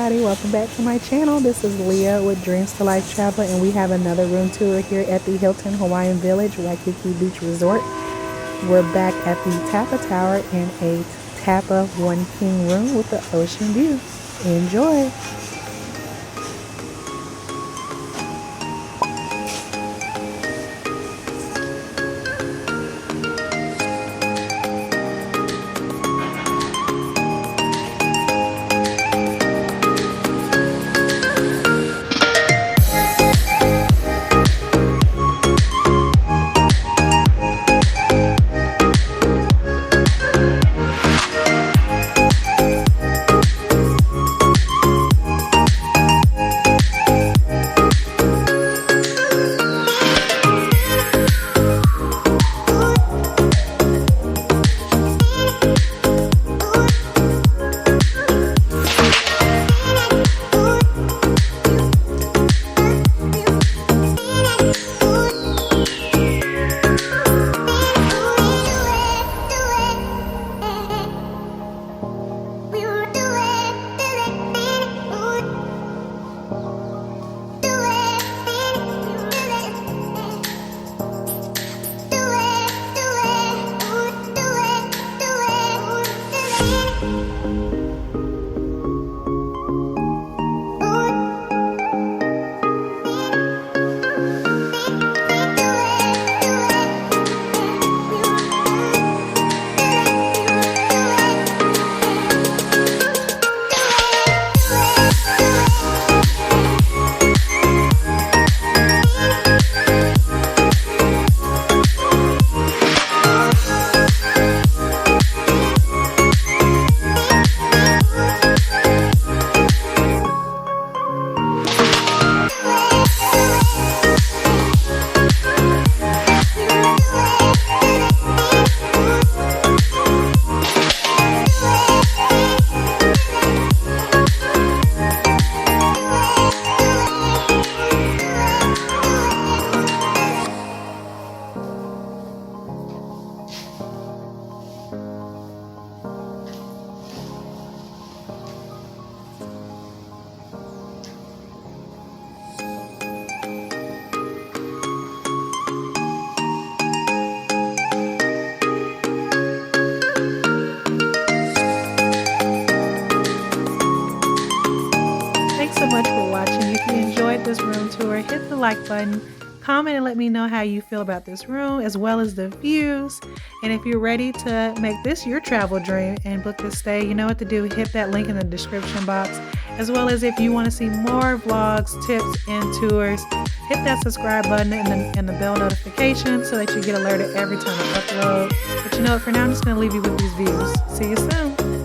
everybody, welcome back to my channel. This is Leah with Dreams to Life Travel, and we have another room tour here at the Hilton Hawaiian Village, Waikiki Beach Resort. We're back at the Tapa Tower in a Tapa One King room with the ocean view. Enjoy! Thanks so much for watching. If you enjoyed this room tour, hit the like button, comment and let me know how you feel about this room as well as the views. And if you're ready to make this your travel dream and book this stay, you know what to do. Hit that link in the description box, as well as if you want to see more vlogs, tips, and tours, hit that subscribe button and the bell notification so that you get alerted every time I upload. But you know what, for now I'm just going to leave you with these views. See you soon.